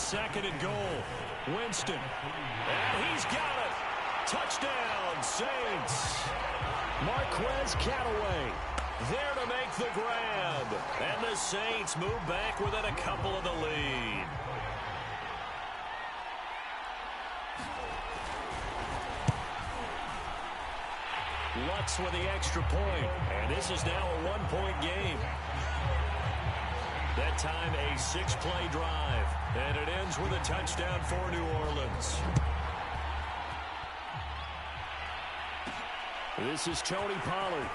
second and goal. Winston. And he's got it. Touchdown, Saints. Marquez Callaway there to make the grab. And the Saints move back within a couple of the lead. Lutz with the extra point. And this is now a one-point game. That time a 6-play drive. And it ends with a touchdown for New Orleans. This is Tony Pollard.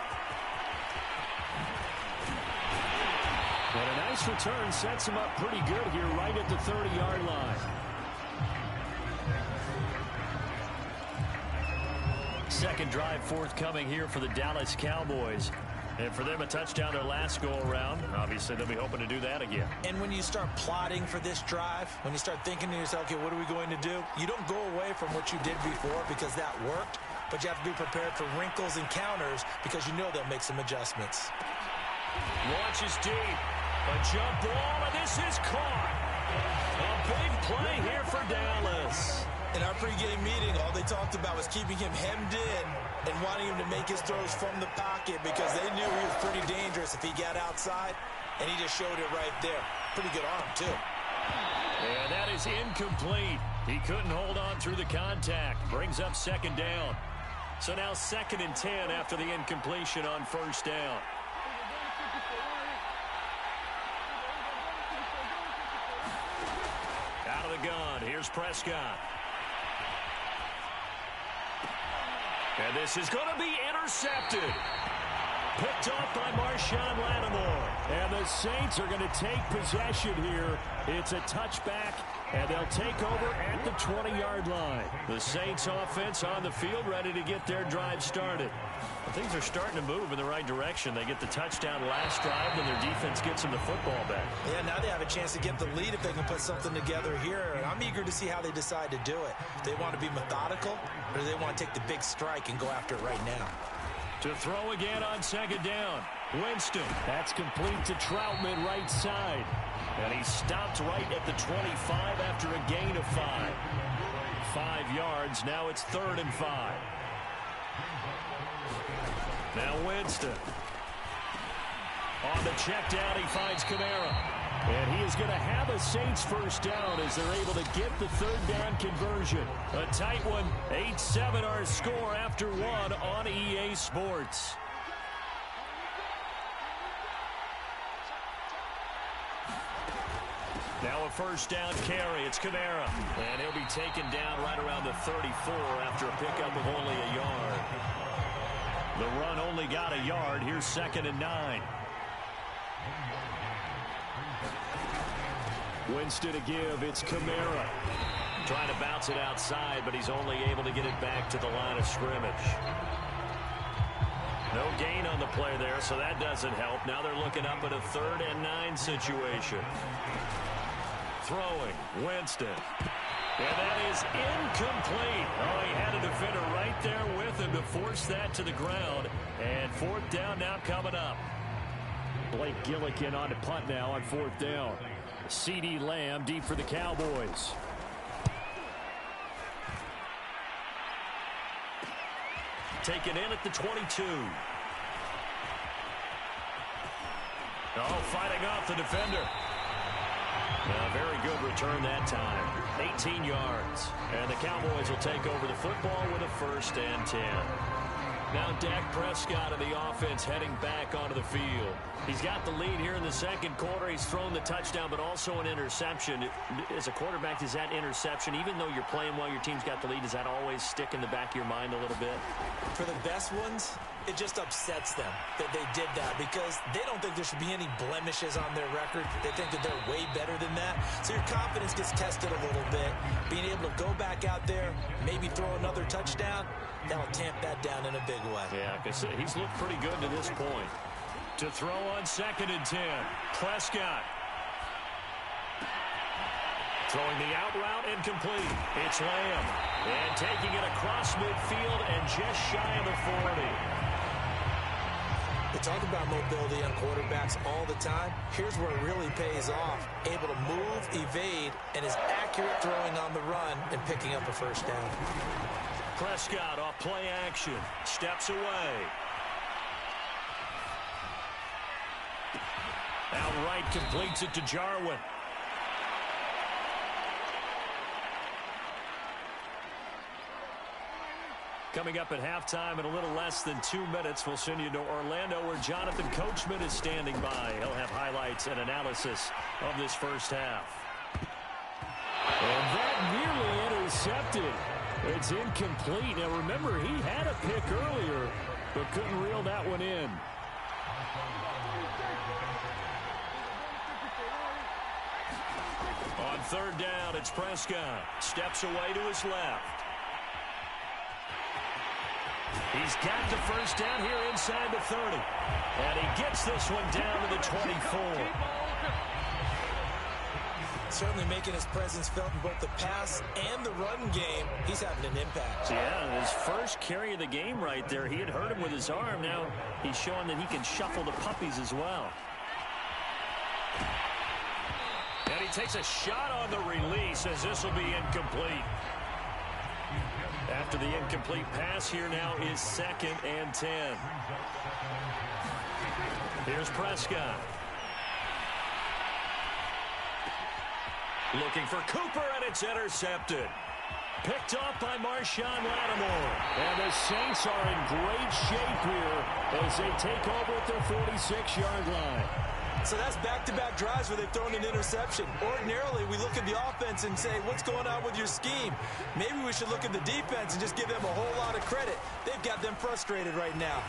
And a nice return sets him up pretty good here right at the 30-yard line. Second drive forthcoming here for the Dallas Cowboys. And for them, a touchdown their last go-around. Obviously, they'll be hoping to do that again. And when you start plotting for this drive, when you start thinking to yourself, okay, what are we going to do? You don't go away from what you did before because that worked. But you have to be prepared for wrinkles and counters because you know they'll make some adjustments. Launches deep. A jump ball, and this is caught. A big play here for Dallas. In our pregame meeting, all they talked about was keeping him hemmed in and wanting him to make his throws from the pocket because they knew he was pretty dangerous if he got outside, and he just showed it right there. Pretty good arm, too. And that is incomplete. He couldn't hold on through the contact. Brings up second down. So now 2nd and 10 after the incompletion on first down. Out of the gun. Here's Prescott. And this is going to be intercepted. Picked off by Marshawn Lattimore. And the Saints are going to take possession here. It's a touchback, and they'll take over at the 20-yard line. The Saints offense on the field ready to get their drive started. Well, things are starting to move in the right direction. They get the touchdown last drive, and their defense gets them the football back. Yeah, now they have a chance to get the lead if they can put something together here. And I'm eager to see how they decide to do it. Do they want to be methodical, or do they want to take the big strike and go after it right now? To throw again on second down. Winston. That's complete to Troutman right side. And he stopped right at the 25 after a gain of 5. 5 yards. Now it's 3rd and 5. Now Winston. On the check down, he finds Kamara. And he is going to have a Saints first down as they're able to get the 3rd down conversion. A tight one. 8-7 our score after 1 on EA Sports. Now a first down carry. It's Kamara. And he'll be taken down right around the 34 after a pickup of only a yard. The run only got a yard. Here's 2nd and 9. Winston to give. It's Kamara. Trying to bounce it outside, but he's only able to get it back to the line of scrimmage. No gain on the play there, so that doesn't help. Now they're looking up at a 3rd and 9 situation. Throwing. Winston. And that is incomplete. Oh, he had a defender right there with him to force that to the ground. And 4th down now coming up. Blake Gillikin on to punt now on 4th down. CeeDee Lamb deep for the Cowboys. Taken in at the 22. Oh, fighting off the defender. A very good return that time. 18 yards. And the Cowboys will take over the football with a 1st and 10. Now Dak Prescott of the offense heading back onto the field. He's got the lead here in the second quarter. He's thrown the touchdown, but also an interception. As a quarterback, does that interception, even though you're playing while your team's got the lead, does that always stick in the back of your mind a little bit? For the best ones, it just upsets them that they did that because they don't think there should be any blemishes on their record. They think that they're way better than that. So your confidence gets tested a little bit. Being able to go back out there, maybe throw another touchdown, that'll tamp that down in a big way. Yeah, because he's looked pretty good to this point. To throw on 2nd and 10. Prescott. Throwing the out route incomplete. It's Lamb. And taking it across midfield and just shy of the 40. The talk about mobility on quarterbacks all the time. Here's where it really pays off. Able to move, evade, and is accurate throwing on the run and picking up a first down. Prescott off play action. Steps away. Outright completes it to Jarwin. Coming up at halftime in a little less than 2 minutes, we'll send you to Orlando where Jonathan Coachman is standing by. He'll have highlights and analysis of this first half. And that nearly intercepted. It's incomplete. Now remember, he had a pick earlier, but couldn't reel that one in. On third down, it's Prescott. Steps away to his left. He's got the first down here inside the 30. And he gets this one down to the 24. Certainly making his presence felt in both the pass and the run game. He's having an impact. Yeah, his first carry of the game right there. He had hurt him with his arm. Now he's showing that he can shuffle the puppies as well. And he takes a shot on the release as this will be incomplete. After the incomplete pass, here now is 2nd and 10. Here's Prescott. Looking for Cooper, and it's intercepted. Picked off by Marshawn Lattimore. And the Saints are in great shape here as they take over at their 46-yard line. So that's back-to-back drives where they've thrown an interception. Ordinarily, we look at the offense and say, what's going on with your scheme? Maybe we should look at the defense and just give them a whole lot of credit. They've got them frustrated right now.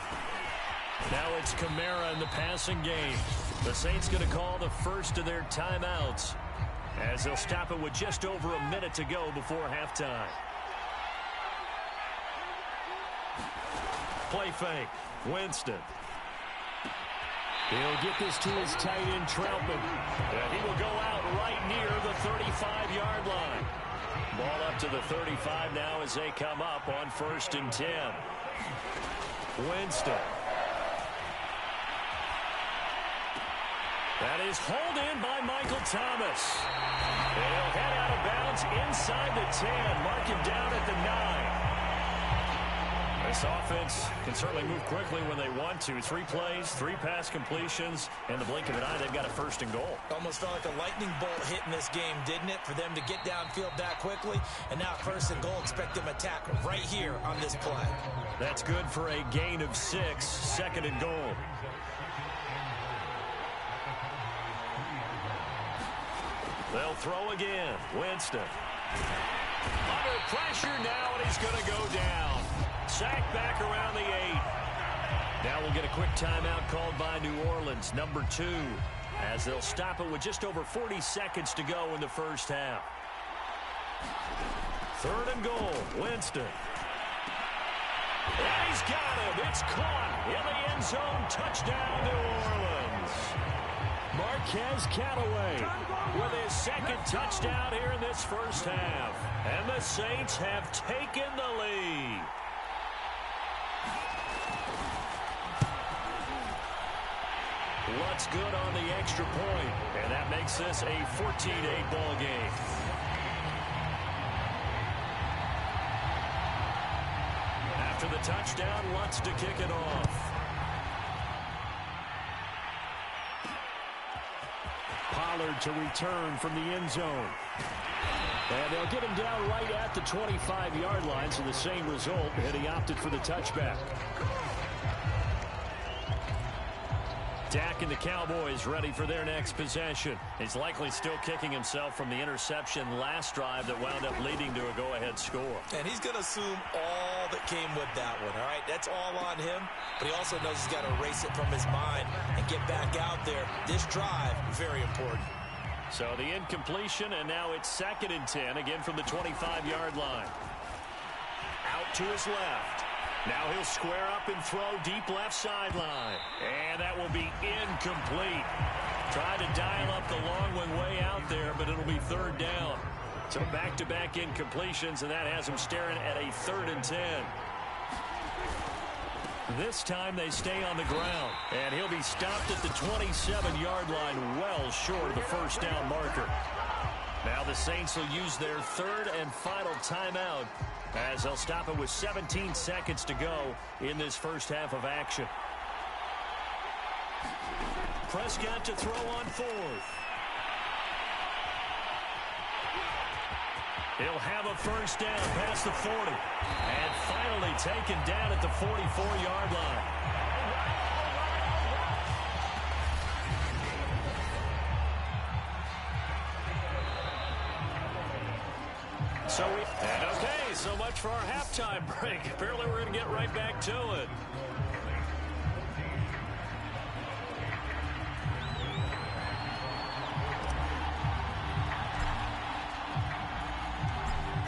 Now it's Kamara in the passing game. The Saints going to call the first of their timeouts as they'll stop it with just over a minute to go before halftime. Play fake. Winston. He'll get this to his tight end, Troutman. And he will go out right near the 35-yard line. Ball up to the 35 now as they come up on 1st and 10. Winston. That is hauled in by Michael Thomas. And he'll head out of bounds inside the 10. Mark him down at the 9. This offense can certainly move quickly when they want to. 3 plays, 3 pass completions, and the blink of an eye, they've got a 1st and goal. Almost felt like a lightning bolt hit in this game, didn't it? For them to get downfield that quickly, and now 1st and goal, expect them attack right here on this play. That's good for a gain of 6, 2nd and goal. They'll throw again. Winston. Under pressure now, and he's going to go down. Sacked back around the 8. Now we'll get a quick timeout called by New Orleans, number 2, as they'll stop it with just over 40 seconds to go in the first half. 3rd and goal, Winston. And he's got him. It's caught in the end zone. Touchdown, New Orleans. Marquez Callaway with his 2nd touchdown here in this first half. And the Saints have taken the lead. What's good on the extra point, and that makes this a 14-8 ball game. After the touchdown, Lutz to kick it off. Pollard to return from the end zone. And they'll get him down right at the 25-yard line, so the same result, and he opted for the touchback. Dak and the Cowboys ready for their next possession. He's likely still kicking himself from the interception last drive that wound up leading to a go-ahead score. And he's going to assume all that came with that one, all right? That's all on him, but he also knows he's got to erase it from his mind and get back out there. This drive, very important. So the incompletion, and now it's 2nd and 10, again from the 25-yard line. Out to his left. Now he'll square up and throw deep left sideline. And that will be incomplete. Tried to dial up the long one way out there, but it'll be 3rd down. So back-to-back incompletions, and that has him staring at a 3rd and 10. This time they stay on the ground. And he'll be stopped at the 27-yard line, well short of the first down marker. Now the Saints will use their third and final timeout as they'll stop it with 17 seconds to go in this first half of action. Prescott to throw on fourth. He'll have a first down past the 40. And finally taken down at the 44-yard line. So much for our halftime break. Apparently we're going to get right back to it.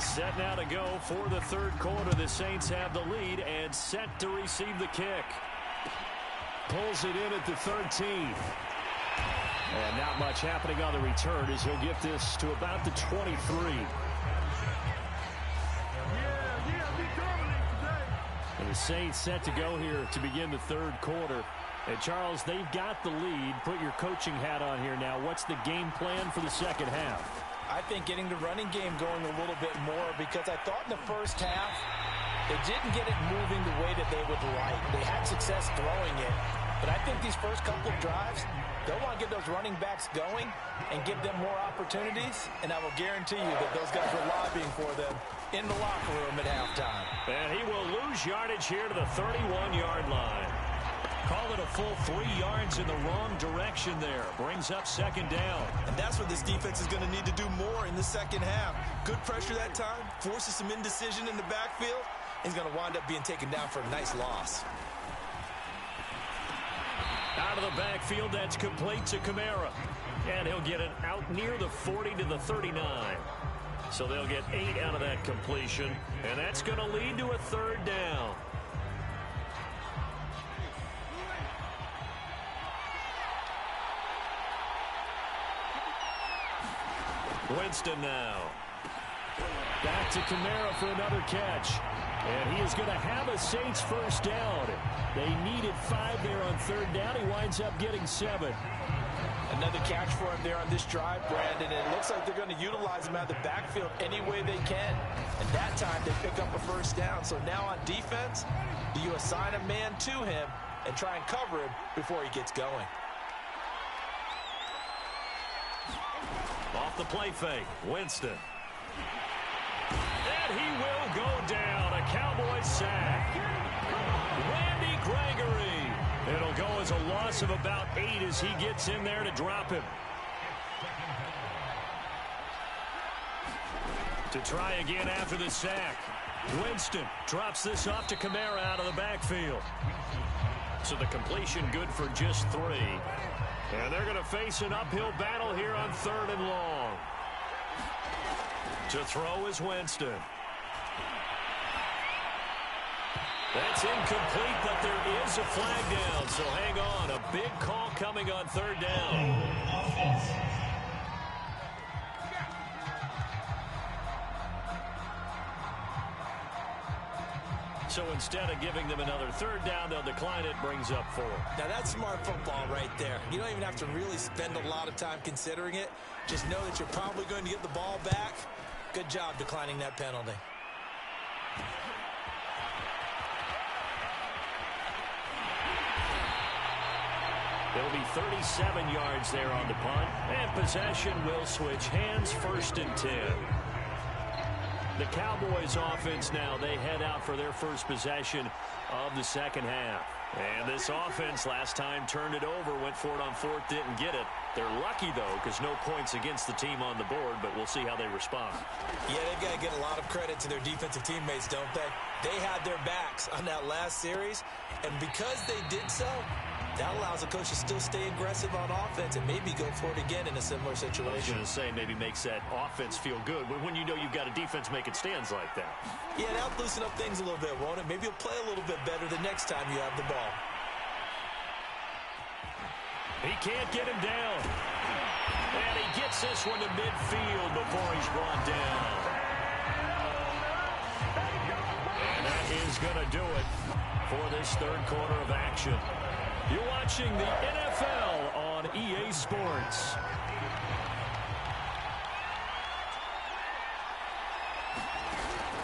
Set now to go for the third quarter. The Saints have the lead and set to receive the kick. Pulls it in at the 13. And not much happening on the return as he'll get this to about the 23. And the Saints set to go here to begin the third quarter. And Charles, they've got the lead. Put your coaching hat on here now. What's the game plan for the second half? I think getting the running game going a little bit more, because I thought in the first half they didn't get it moving the way that they would like. They had success throwing it, but I think these first couple of drives, they'll want to get those running backs going and give them more opportunities, and I will guarantee you that those guys were lobbying for them in the locker room at halftime. And he will lose yardage here to the 31-yard line. Call it a full 3 yards in the wrong direction there. Brings up second down. And that's what this defense is going to need to do more in the second half. Good pressure that time, forces some indecision in the backfield. He's going to wind up being taken down for a nice loss. Out of the backfield, that's complete to Kamara. And he'll get it out near the 40 to the 39. So they'll get 8 out of that completion. And that's going to lead to a third down. Winston now. Back to Kamara for another catch. And he is going to have a Saints first down. They needed 5 there on third down. He winds up getting 7. Another catch for him there on this drive, Brandon. And it looks like they're going to utilize him out of the backfield any way they can. And that time they pick up a first down. So now on defense, do you assign a man to him and try and cover him before he gets going? Off the play fake, Winston. And he will go down. A Cowboys sack. Randy Gregory. It'll go as a loss of about 8 as he gets in there to drop him. To try again after the sack. Winston drops this off to Kamara out of the backfield. So the completion good for just 3. And they're going to face an uphill battle here on third and long. To throw is Winston. That's incomplete, but there is a flag down. So hang on. A big call coming on third down. So instead of giving them another third down, they'll decline it, brings up 4. Now that's smart football right there. You don't even have to really spend a lot of time considering it. Just know that you're probably going to get the ball back. Good job declining that penalty. There'll be 37 yards there on the punt, and possession will switch hands, 1st and 10. The Cowboys offense now, they head out for their first possession of the second half. And this offense last time turned it over, went for it on 4th, didn't get it. They're lucky, though, because no points against the team on the board, but we'll see how they respond. Yeah, they've got to get a lot of credit to their defensive teammates, don't they? They had their backs on that last series, and because they did so, that allows the coach to still stay aggressive on offense and maybe go for it again in a similar situation. I was going to say, maybe makes that offense feel good when you know you've got a defense making stands like that. Yeah, that'll loosen up things a little bit, won't it? Maybe you'll play a little bit better the next time you have the ball. He can't get him down. And he gets this one to midfield before he's brought down. And that is going to do it for this third quarter of action. You're watching the NFL on EA Sports.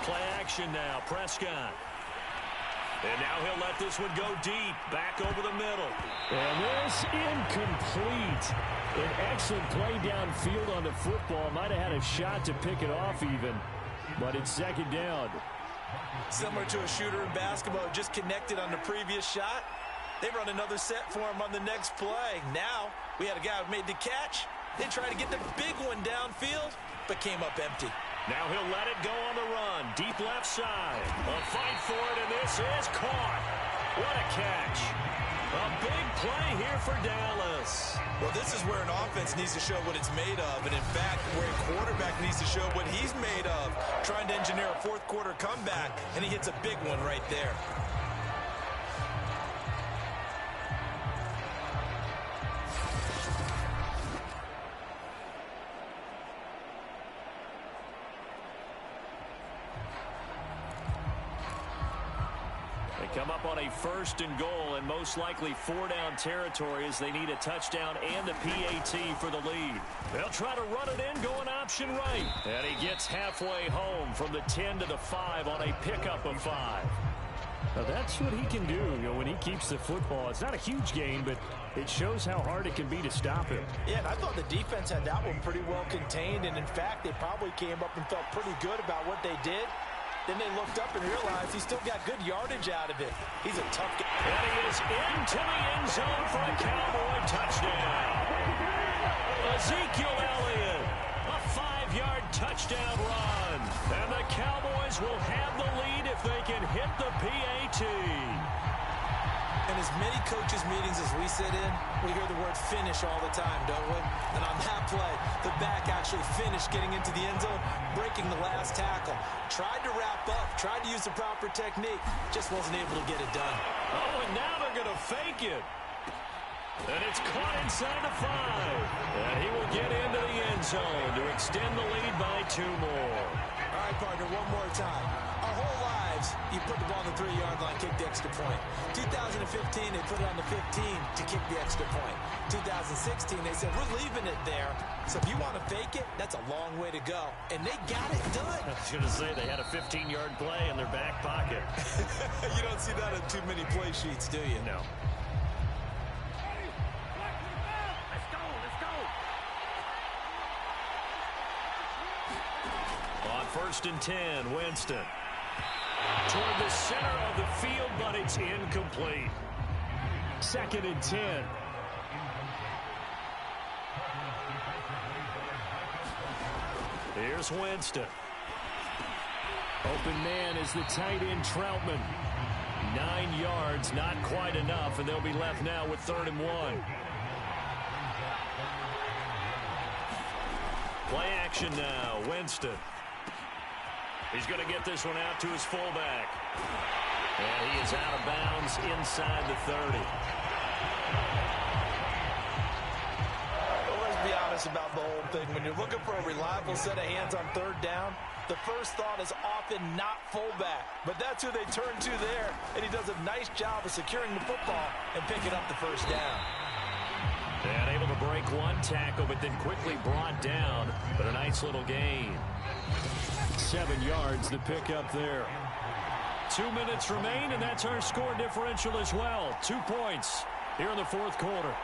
Play action now, Prescott. And now he'll let this one go deep, back over the middle. And this incomplete. An excellent play downfield on the football. Might have had a shot to pick it off even, but it's second down. Similar to a shooter in basketball, just connected on the previous shot. They run another set for him on the next play. Now, we had a guy who made the catch. They tried to get the big one downfield, but came up empty. Now he'll let it go on the run. Deep left side. A fight for it, and this is caught. What a catch. A big play here for Dallas. Well, this is where an offense needs to show what it's made of. And, in fact, where a quarterback needs to show what he's made of. Trying to engineer a fourth-quarter comeback, and he hits a big one right there. Come up on a first and goal and most likely four-down territory as they need a touchdown and a PAT for the lead. They'll try to run it in, going option right. And he gets halfway home from the 10 to the 5 on a pickup of 5. Now that's what he can do, when he keeps the football. It's not a huge gain, but it shows how hard it can be to stop him. Yeah, and I thought the defense had that one pretty well contained. And, in fact, they probably came up and felt pretty good about what they did. Then they looked up and realized he still got good yardage out of it. He's a tough guy. And he is into the end zone for a Cowboy touchdown. Ezekiel Elliott, a 5-yard touchdown run. And the Cowboys will have the lead if they can hit the PAT. In as many coaches' meetings as we sit in, we hear the word finish all the time, don't we? And on that play, the back actually finished getting into the end zone, breaking the last tackle. Tried to wrap up, tried to use the proper technique, just wasn't able to get it done. Oh, and now they're going to fake it. And it's caught inside the 5. And he will get into the end zone to extend the lead by 2 more. All right, partner, one more time. Our whole lives, you put the ball on the 3-yard line, kick the extra point. 2015, they put it on the 15 to kick the extra point. 2016, they said, we're leaving it there. So if you want to fake it, that's a long way to go. And they got it done. I was going to say, they had a 15-yard play in their back pocket. You don't see that on too many play sheets, do you? No. On 1st and 10, Winston. Toward the center of the field, but it's incomplete. 2nd and 10. Here's Winston. Open man is the tight end, Troutman. 9 yards, not quite enough, and they'll be left now with 3rd and 1. Play action now, Winston. He's going to get this one out to his fullback. And he is out of bounds inside the 30. Well, let's be honest about the whole thing. When you're looking for a reliable set of hands on 3rd down, the first thought is often not fullback. But that's who they turn to there. And he does a nice job of securing the football and picking up the first down. And able to break one tackle, but then quickly brought down. But a nice little gain. 7 yards to pick up there. 2 minutes remain, and that's our score differential as well. 2 points here in the 4th quarter.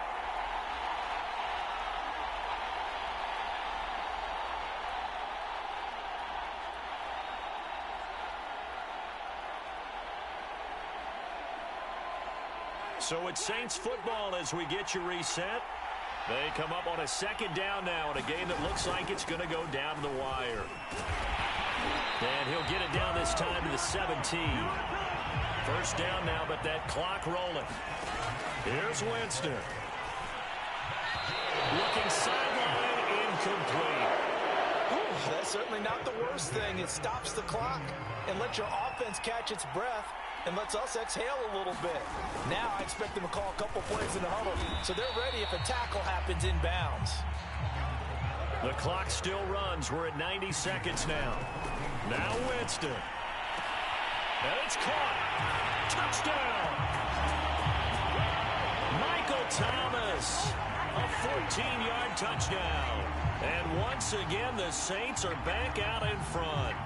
So it's Saints football as we get you reset. They come up on a 2nd down now in a game that looks like it's going to go down to the wire. And he'll get it down this time to the 17. 1st down now, but that clock rolling. Here's Winston. Looking sideline, incomplete. Ooh, that's certainly not the worst thing. It stops the clock and lets your offense catch its breath and lets us exhale a little bit. Now I expect them to call a couple plays in the huddle, so they're ready if a tackle happens inbounds. The clock still runs. We're at 90 seconds now. Now Winston. And it's caught. Touchdown. Michael Thomas. A 14-yard touchdown. And once again, the Saints are back out in front.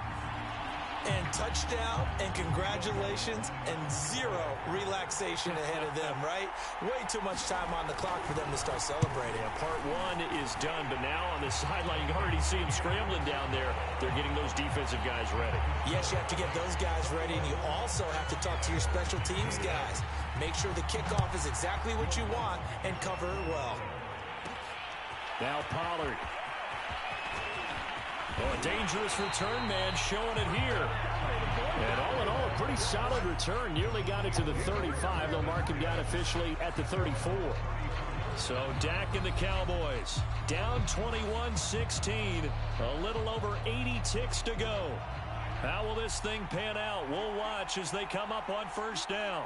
And touchdown, and congratulations, and zero relaxation ahead of them, right? Way too much time on the clock for them to start celebrating. Yeah, part one is done, but now on the sideline, you can already see them scrambling down there. They're getting those defensive guys ready. Yes, you have to get those guys ready, and you also have to talk to your special teams guys. Make sure the kickoff is exactly what you want and cover it well. Now Pollard. Oh, a dangerous return man showing it here. And all in all, a pretty solid return. Nearly got it to the 35. They'll mark him down officially at the 34. So Dak and the Cowboys down 21-16. A little over 80 ticks to go. How will this thing pan out? We'll watch as they come up on first down.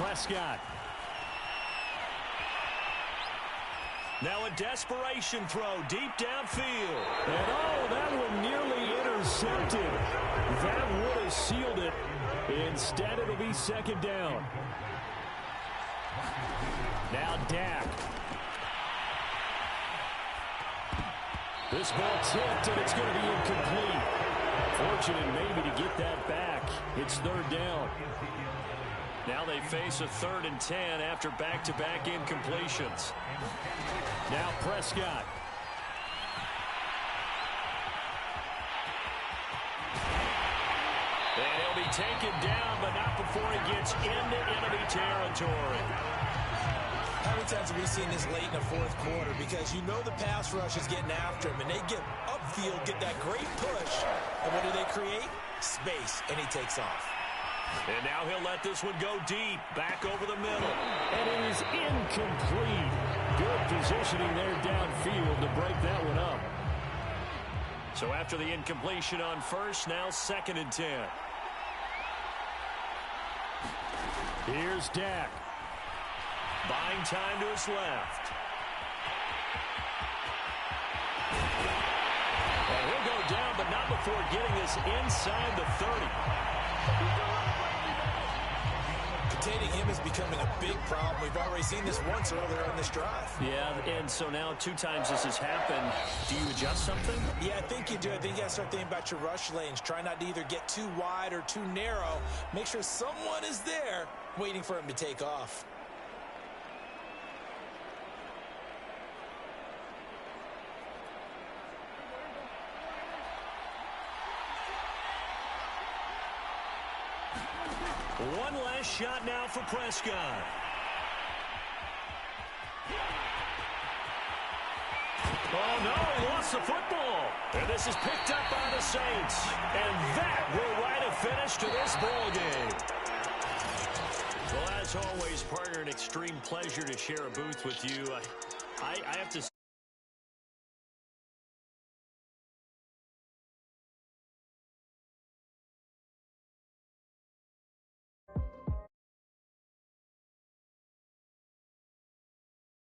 Prescott. Now a desperation throw deep downfield. And oh, that one nearly intercepted. That would have sealed it. Instead, it'll be second down. Now Dak. This ball tipped, and it's going to be incomplete. Fortunate maybe to get that back. It's third down. Now they face a 3rd and 10 after back-to-back incompletions. Now Prescott. And he'll be taken down, but not before he gets into enemy territory. How many times have we seen this late in the fourth quarter? Because you know the pass rush is getting after him, and they get upfield, get that great push. And what do they create? Space, and he takes off. And now he'll let this one go deep, back over the middle. And it is incomplete. Good positioning there downfield to break that one up. So after the incompletion on first, now 2nd and 10. Here's Dak. Buying time to his left. And he'll go down, but not before getting this inside the 30. Containing him is becoming a big problem. We've already seen this once earlier on this drive. Yeah, and so now 2 times this has happened. Do you adjust something? Yeah, I think you do. I think you got to start thinking about your rush lanes. Try not to either get too wide or too narrow. Make sure someone is there waiting for him to take off. One last shot now for Prescott. Oh, no, he lost the football. And this is picked up by the Saints. And that will write a finish to this ball game. Well, as always, partner, an extreme pleasure to share a booth with you. I have to